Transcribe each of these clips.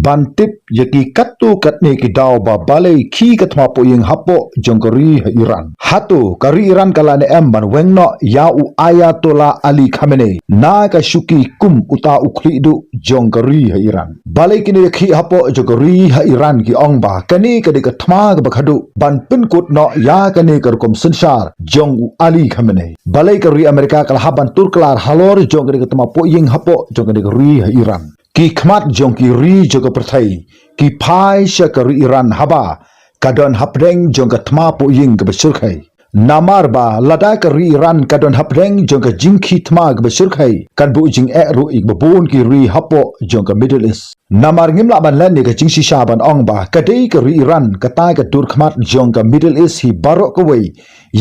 bantip yaki katu katne ki daw ba balai ki katma po ying hapo jongkari Iran hatu kari Iran kala ne em ban wengno ya u Ayatollah Ali Khamenei na ka shuki kum uta ukhli du jongkari Iran balai kini khi hapo jongkari Iran ki ong ba kani ka de ka thma ka khadu ban pin kut no ya kani ka kom sanshar jong u Ali Khamenei balai kari Amerika kala haban turklar halor jongkari ka tma po ying hapo jongkari Iran ki khmat jongki ri joga perthai ki phai shakari Iran haba kadon hapdeng jongka thma po ying ka besurkhai namar ba lada kari Iran kadon hapdeng jongka jingki thma ka besurkhai kan bu jing e ru ik babon ki ri hapo jongka Middle East namar ngimla ban lan ne ka jingsi sha ban ong ba kadai kari Iran kata ka dur khmat jongka Middle East hi barok ko wei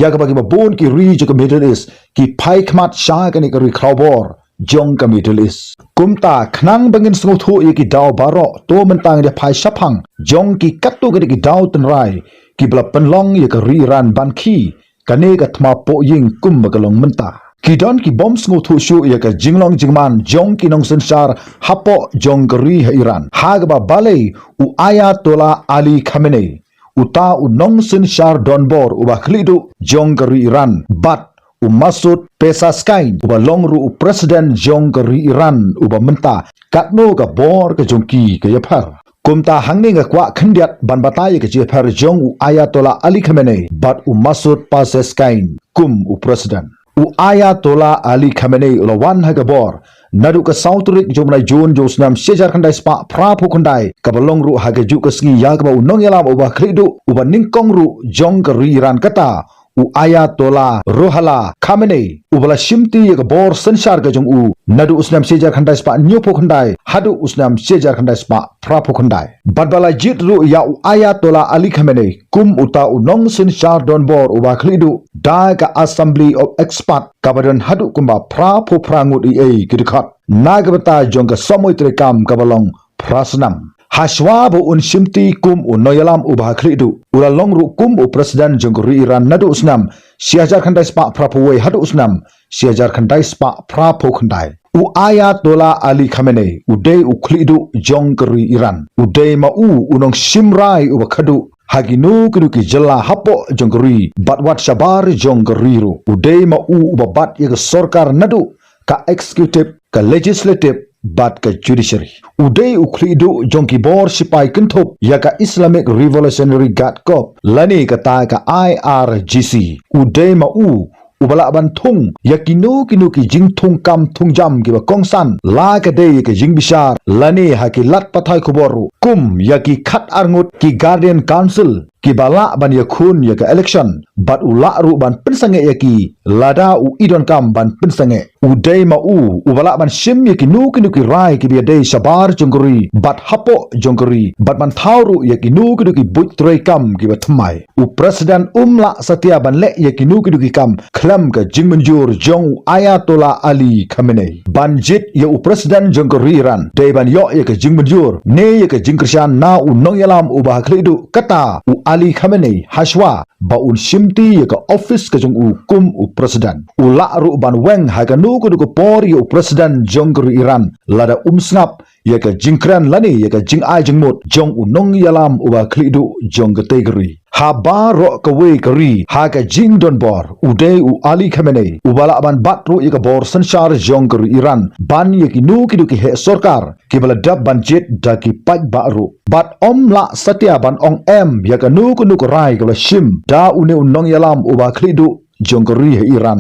ya ka bagi babon ki ri jongka Middle East ki phai khmat sha ka ni kari khawbor jong ka Middle East kumta khnang bangin smuthu yeki daw baro to mentang de phai shaphang jong ki katu ge ki daw tan rai ki bla penlong ye ka ri ran ban khi kane ka thma po ying kum magalong menta ki don ki bom smuthu shu ye ka jinglong jingman jong ki nong sansar hapo jong ka ri Iran hagba balai u Ayatollah Ali Khamenei uta u nong sansar donbor u ba khlidu jong ka ri Iran bat Masud Pesaskain uba longru Presiden jong ke Iran uba menta katno ka bor ke jongki ke yapar kumta hangni nga kwa khandiat ban batai ke jepar jong Ayatollah Ali Khamenei bat Masud Pesaskain kum Presiden Ayatollah Ali Khamenei ulawan ha bor nadu ka sautrik jomnai Jun josnam sejar khandai spa prapu khandai ka balongru ha ke ju ka sngi ya ka unong yalam uba khridu uba ningkongru jong ke Iran kata Ayatollah Ruhollah Khamenei ubala shimti ye bor sanshar ga jong nadu usnam sejar khandai spa nyopo khandai hadu usnam sejar khandai spa prapo khandai badbala jit ru ya Ayatollah Ali Khamenei kum uta unong sanshar donbor uba khlidu da ka Assembly of Expert kabadan hadu kumba prapo prangut ei kidikhat nagabata jong ka samoitre kam kabalong prasnam Hashwa bu un shimti kum noyalam ubah khlidu ula longru kum Presiden jongkuri Iran nadu usnam siajar khandai spa prapuwe hadu usnam siajar khandai spa prapu khandai Ayatollah Ali Khamenei udai khlidu jongkuri Iran udai ma unong shimrai ubah khadu haginu kuduki jela hapo jongkuri batwat shabar jongkuri ru udai ma ubah bat ye sorkar nadu ka executive ka legislative bat ka judiciary udai ukhlidu jongki bor sipai kenthop ya ka Islamic Revolutionary Guard Corps lani kata ka IRGC udai ma ubala ban thung yakinu kinu ki jing thung kam thung jam ki ba kongsan la ka de ki jing bishar lani ha ki lat pathai khoboru kum yaki khat arngut ki Guardian Council ki bala ban yakhun ya ka election bat ula ru ban pensange yaki lada idon kam ban pensange udai ma ubala ban shim yaki nu kinu ki rai ki bi dei shabar jongkuri bat hapo jongkuri bat ban thawru yaki nu kinu ki but trei kam ki ba thmai Presiden la satia ban le yaki nu kinu ki kam khlam ka jingmanjur jong Ayatollah Ali Khamenei ban jit ya Presiden jongkuri Iran dei ban yo ya ka jingmanjur ne ya ka jingkrshan na nong yalam ubah khlidu kata Ali Khamenei hashwa ba un shimti ya ka office ka jong kum Presiden ula ru ban weng ha ka nu ku ko por ya Presiden jongkuri Iran lada snap ya ka jingkran lani ya ka jing ai jingmut jong nong yalam ubah khlidu jong kategori haba ro ka we kari ha ka jing don bor udai Ali Khamenei ubala ban batru ya ka bor sanshar jongkuri Iran ban ya ki nu ki du ki he sorkar ki bala dab ban jet da ki pat baru bat la satya ban ong em ya ka nu ku rai ka shim da une unong yalam uba khlidu jongkuri Iran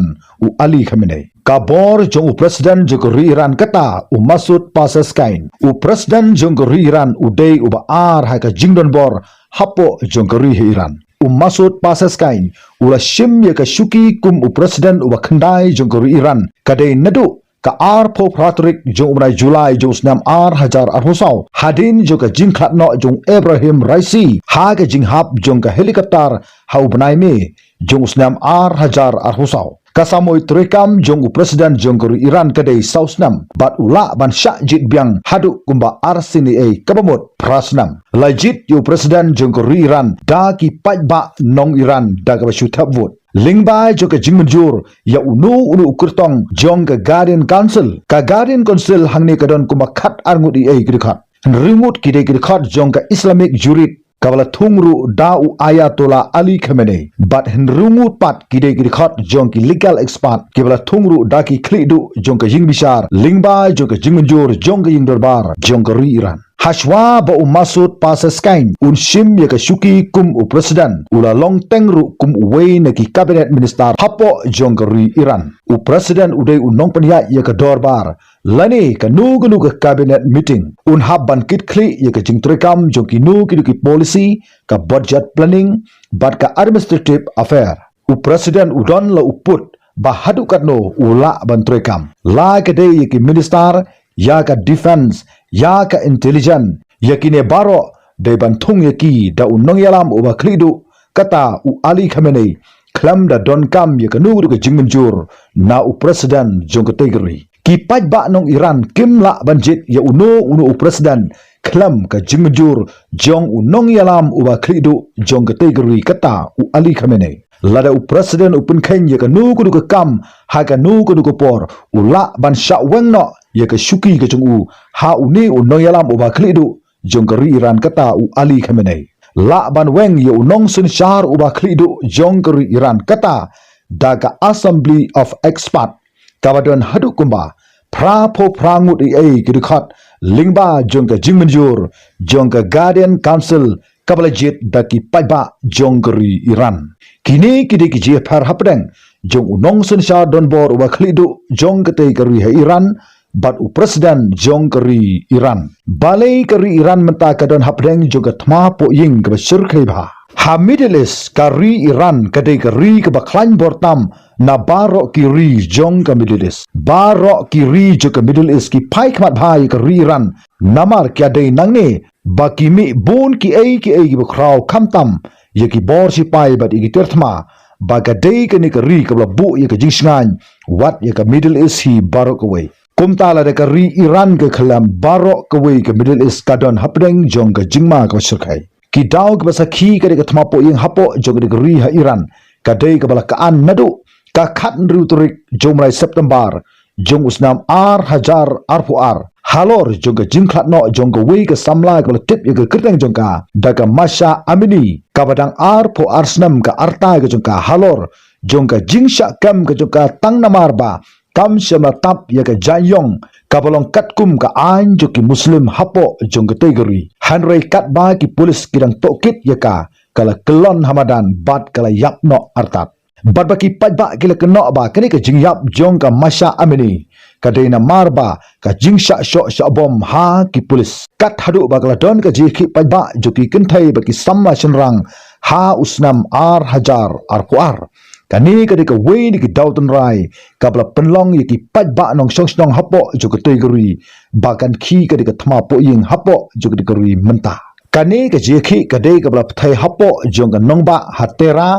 Ali Khamenei kabor jong Presiden jongkuri Iran kata Masud Pesaskain Presiden jongkuri Iran udai uba ar ha ka jingdon bor hapo jongkuri Iran Masud Pesaskain ula shim ya ka shuki kum Presiden uba khandai jongkuri Iran kadai nadu ka ar po pratrik jong umrai Julai jong snam ar hajar arhusau hadin jong ka jing khatno jong Ibrahim Raisi ha ka jing hap jong ka helikopter hau banai me jong snam ar hajar arhusau kasamoi trekam jong Presiden jongkuri Iran kadai sausnam bat ula ban syak jit biang hadu kumba RCNA kabamut prasnam lajit yu Presiden jongkuri Iran da ki pajba nong Iran da ka bashuthap vot lingbai jo ka jingmanjur ya unu kurtong jong ka Guardian Council hangni kadon kumba khat arngut ei khat Ringut kide khot jong ka Islamic jurid kabala thungru dau Ayatollah Ali Khamenei but ringut pat kide khot jong ki legal expert kabala thungru da ki khlidu jong ka jing bishar lingba jong ka jingmenjur jong ka ying darbar jong ka ri Iran Hashwa ba Masud pasaskain un shim ya ka shuki kum u president ula long tengru kum uwei na ki cabinet minister hapo jongkari Iran u president udai unong panya ya ka dorbar lani ka nugu ka cabinet meeting un habban kit kli ya ka jingtrekam jongki nugu ki policy ka budget planning bat ka administrative affair u president udon la uput ba hadu katno ula bantrekam la ka de ya ki minister ya ka defense ya ka intelligent yakine baro de bantung yaki da unong yalam uba klidu kata u Ali Khamenei klam da don kam ya kanu ka jingmenjur na u president jong kategori ki paj ba nong Iran kim la banjit ya uno u president klam ka jingmenjur jong unong yalam uba klidu jong kategori kata u Ali Khamenei lada u president upun khen ya kanu ka kam ha kanu ka por ula ban sha wengno ya ka shuki ka jong ha uni unong yalam uba klidu jongkari Iran kata u Ali Khamenei la ban weng ya unong sun shar uba klidu jongkari Iran kata daga Assembly of Expert kabadon hadu kumba pra po prangut ai kidukhat lingba jongka jingmenjur jongka Guardian Council kabalajit daki paiba jongkari Iran kini kidi ki par hapdeng jong unong sun shar don bor uba klidu jongkate kari Iran bat u president jong kari Iran balai kari Iran menta kadon hapdeng juga thma po ying ka surkhai bha ha Middle East kari Iran kadai kari ka baklan bortam na baro kiri jong ka Middle East baro kiri juga Middle East ki pai khmat bhai kari Iran namar kya dei nangne bakimi bon ki ai ki bakrau khamtam ye ki bor si pai bat igi terthma bagadei ka ni kari ka bu ye ka jingsngan wat ye ka Middle East hi baro ka wei kumtala de kari Iran ke khalam baro kawai ke Middle East kadon hapdeng jong ka jingma ka surkai ki daw ka basakhi ka de thma po ying hapo jong de kari ha Iran ka dei ka bala ka an nadu ka khat nru turik jomrai September jong usnam hajar arpuar halor jong ka jingkhat no jong ka wei ka samla ka tip ye ka kirteng jong ka daga Masha Amini ka badang po arsnam ka arta ka jong ka halor jong ka jingsha kam ka jong ka tang namar ba kam shama tap ya ka jayong kabalong katkum ka an jo ki muslim hapo jong kategori hanrei kat ba ki polis kidang tokit ya ka kala kelon hamadan bat kala yapno artat bat baki pajba kila keno ba kini ka jingyap jong ka Masha Amini ka deina marba ka jingsha sho bom ha ki polis kat hadu ba kala don ka jiki pajba jo ki kenthai baki samma shenrang ha usnam hajar arpuar kani kadika wei ni ki Dalton Rai kabla penlong ye ki pajba nong songsnong hapo jo kategori bakan khi kadika thma po ying hapo jo kategori menta kani ka jekhi kadai kabla thai hapo jong ka nongba hatera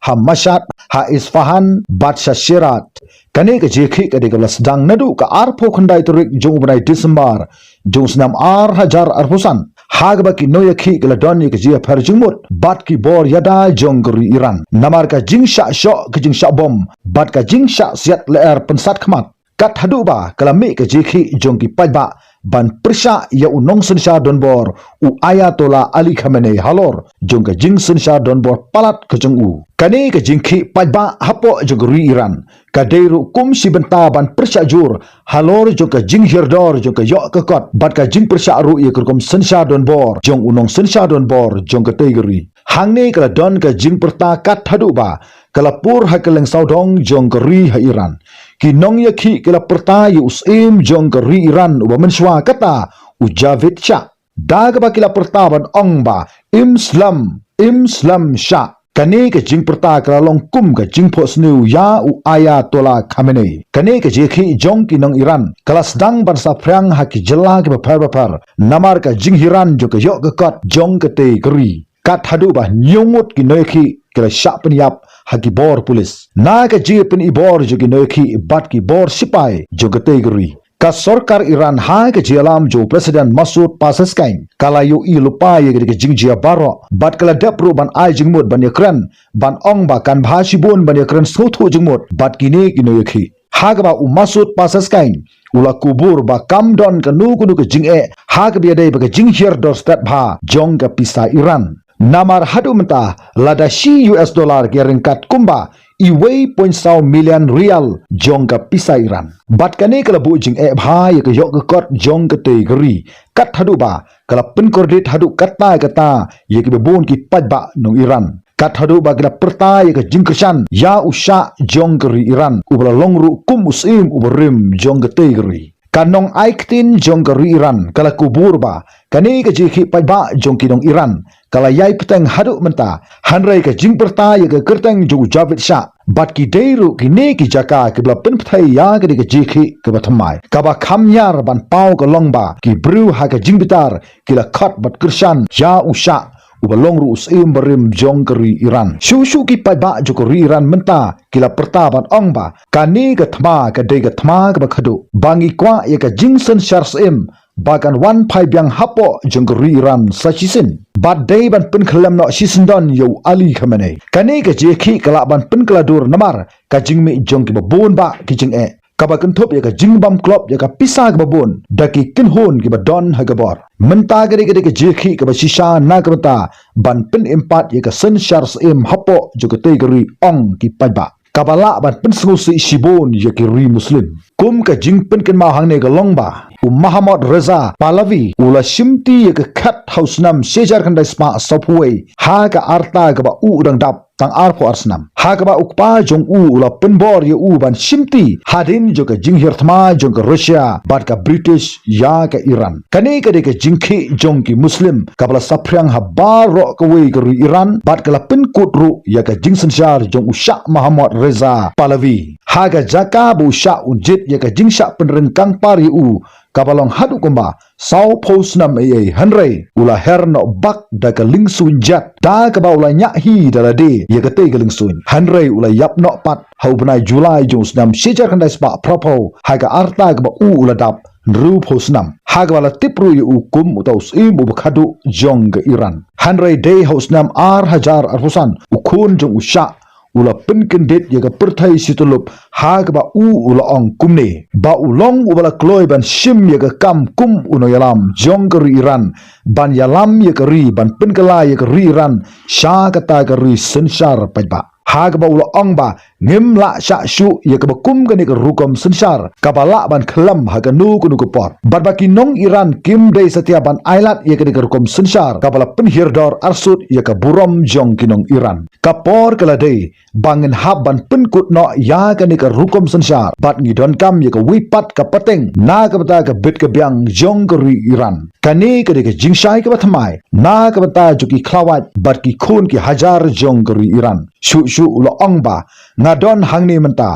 ha Mashhad ha Isfahan Badsha Shirat kani ka jekhi kadika kabla sedang nadu ka arpo khandai turik jong ubnai Disember jong snam hajar arpusan hagba ki noyakhi galadon ye kjia pharjumut bat ki bor yada jongri Iran namar ka jingsha sho ki jingsha bom bat ka jingsha siat ler pensat khmat kat hadu ba kalami ka jikhi jongki pajba ban persha ya unong sensha donbor u Ayatollah Ali Khamenei halor jong ka jing sensha donbor palat ka jong u kani ka jingki pajba hapo jongri Iran ka deiru kum si benta ban persha jur halor jong ka jing hirdor jong ka yo ka kot bat ka jing persha ru ye kurkum sensha donbor jong unong sensha donbor jong ka tegri hangne kala don ka jing perta kat hadu ba kala pur hakeleng saudong jong ka ri ha Iran ki nong yakhi kala perta yu usim jong ka ri Iran wa menswa kata u Javid Shah dag ba kila perta ban ong ba Imslam Shah kane ka jing perta kala long kum ka jing phos nu ya u Ayatollah Khamenei kane ka jekhi jong ki nong Iran kala sedang ban sa phrang ha ki jela ki bapar namar ka jing hiran jo ka yo ka kot jong ka te kri kat hadu ba nyomut ki noikhi kala sha penyap hagi bor polis na ka ji pen ibor jo ki noikhi bat ki bor sipai jo ka te kri ka sarkar Iran ha ka jialam jo president Masud Pasaskain kala yo I lupa ye ka jingjia baro bat kala depro ban ai jingmut ban yakran ban ong ba kan bha sibun ban yakran sothu jingmut bat kini kinoyakhi hagaba umasud pasaskain ula kubur ba kamdon ka nukudu ka jing hagabia dei ba ka jing hier dorstat bha jong ka pisa Iran namar hadu menta lada shi US dollar ke ringkat kumba iwei .1 million rial jong ka pisa Iran bat kane kala bu jing bha ya ka yok ka kot jong ka te gri kat hadu ba kala pen kordit hadu kata ya ki bon ki pajba nong Iran kat hadu ba kala perta ya ka jing krishan ya usha jong gri Iran ubala longru kum usim uberim jong ka te gri kanong aiktin jong gri Iran kala kubur ba kane ka jiki pajba jong ki nong Iran kala yai peteng hadu menta hanrai ka jing perta ya ka kerteng ju Javid Shah bat ki deiru ki ne ki jaka ki bla pen pthai ya ka ki jiki ka bathamai ka ba khamyar ban pau ka longba ki bru ha ka jing bitar ki la khat bat kirshan ya usha ubalong ru usim berim jong keri Iran shu ki pajba ju keri Iran menta ki la perta ban ongba kani ka thma ka dei ka thma ka ba khadu bangi kwa ya ka jingsen sharsim bagan 1 yang hapo jengkeri Iran sachisin bad day ban pen khalam no sisindon yo Ali Khamenei kane ka jekhi kala ban pen kaladur namar ka jingmi jongki babon ba ki jing ka ba kenthop ya ka jingbam klop ya ka pisa ka babon daki kinhon ki ba don hagabor menta gari ka jekhi ka ba shisha na ka mata ban pen empat ya ka sen shars hapo jokote gari ong ki pajba kabala ban pen sengusi shibon ya ki ri muslim kum ka jing pen ken ma hangne ka longba Muhammad Reza Pahlavi ula shimti ya ka khat hausnam sejar khandai spa sopway ha ka arta ka ba u dang dap tang arpo arsnam ha ka ba ukpa jong ula penbor ya ban shimti hadin jo ka jing hirthma jong ka Russia bat ka British ya ka Iran kane ka de ka jingki jong ki muslim ka bala sapryang ha baro ka we ka Iran bat ka la pen kutru ya ka jing sanshar jong usha Muhammad Reza Pahlavi ha ka jaka bu sha unjit ya ka jing sha penrengkang par yu kabalong hadu kumba sau pos nam hanrei ula herno bak da ka lingsuin jat da ka ba ula nya hi da de ye ka te ka lingsuin hanrei ula yap no pat hau benai Julai jong nam shejar kan dai spa propo ha ka arta ka ba ula dap ru pos nam ha ka bala tipru yu kum utaus im bu khadu jong ka Iran hanrei de haus nam hajar arhusan ukun jong usha ula penken det ya ka perthai situlup ha ka ba ula ong kumne ba ulong ubala kloi ban shim ya ka kam kum uno yalam jong ka Iran ban yalam ya ka ri ban penkala ya ka Iran sha ka ta ka ri senshar pajba ha ka ba ula ong ba ngim la sha shu ya ka ba kum ka ni ka rukom senshar ka ba la ban khlam ha ka nu ku por bat ba ki nong Iran kim dei satia ban ailat ya ka ni ka rukom senshar ka ba la pen hirdor arsut ya ka burom jong ki nong Iran ka por kala dei bangin hab ban pen kut no ya ka ni ka rukom senshar bat ngi don kam ya ka wipat ka pateng na ka bata ka bit ka byang jong ka Iran kani ka ni ka jingshai ka bathamai na ka bata ju ki khlawat bat ki khun ki hajar jong ka Iran shu ulo ong ba ngadon hangni menta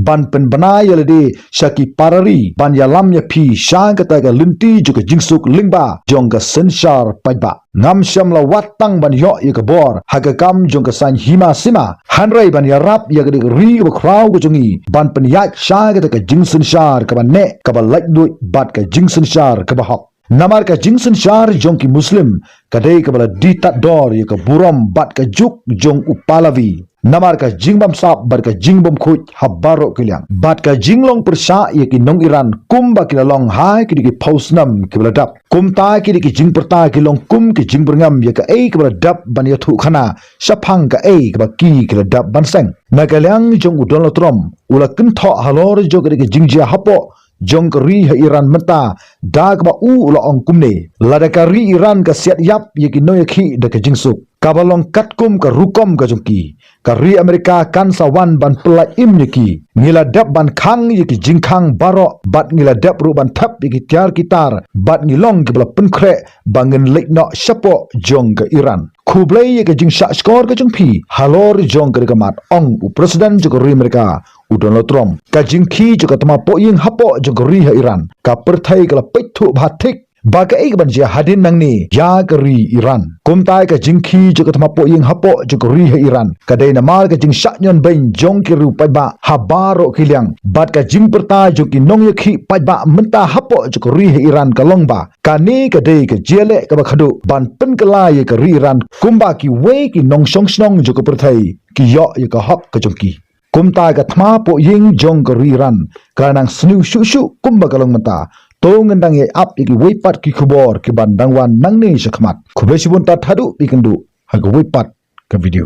ban pen banai yalade shaki parari ban yalam ya phi shang kata ka linti ju ka jingsuk lingba jong ka senshar pajba ngam sham la watang ban yo ya ka bor ha ka kam jong ka san hima sima hanrai ban yarap ya ka ri ba kraw ka jongi ban pen yak shang kata ka jing senshar ka ban ne ka ba lak du bat ka jing senshar ka ba hok namar ka jing senshar jong ki muslim kadai ka bala ditat dor ya ka buram bat ka juk jong upalavi namar ka jingbam sap bar ka jingbam khut habaro kilyang bat ka jinglong persha ye ki nong Iran kumba kilalong hai ki pausnam ki bladap kumta ki jing perta ki long kum ki jing berngam ye ka ei ki bladap ban ya thu khana saphang ka ei ki ba ki bladap ban seng nagalyang jong udon trom ula kin tho halor jo ki jingjia hapo jong keri Iran menta dag ba ula ong kumne lada kari Iran ka siat yap ye ki no ye khi da ka jingsuk kabalong katkum ka rukom ka jongki kari Amerika kan sawan ban pela im ye ki ngila dap ban khang ye ki jingkhang baro bat ngila dap ru ban thap ye ki tiar kitar bat ngilong ki bala penkre bangin lek no shapo jong ka Iran khublai ye ka jingsha skor ka jongpi halor jong ka mat ong u president jo kari Amerika Donald Trump ka jingki jo ka tama po ying hapo jo kari Iran ka perthai ka pethu bhatik baga ek ban je hadin nangni ya kari Iran kumtai ka jingki jo ka tama po ying hapo jo kari Iran ka dei na mar ka jing shaknyon bain jong ki ru pajba habaro kilyang bat ka jing perta jo ki nong yakhi pajba menta hapo jo kari Iran ka longba ka ni ka dei ka jele ka ba khadu ban pen kala ye kari Iran kumba ki we ki nong shong snong jo ka perthai ki yo ye ka hak ka jongki kumta ka thma po ying jong ka riran kanang snu shu shu kumba kalong menta tong ngendang ye ap iki weipat ki khubor ki bandang wan nang ne shakmat khubesibun ta thadu ikendu ha weipat ka video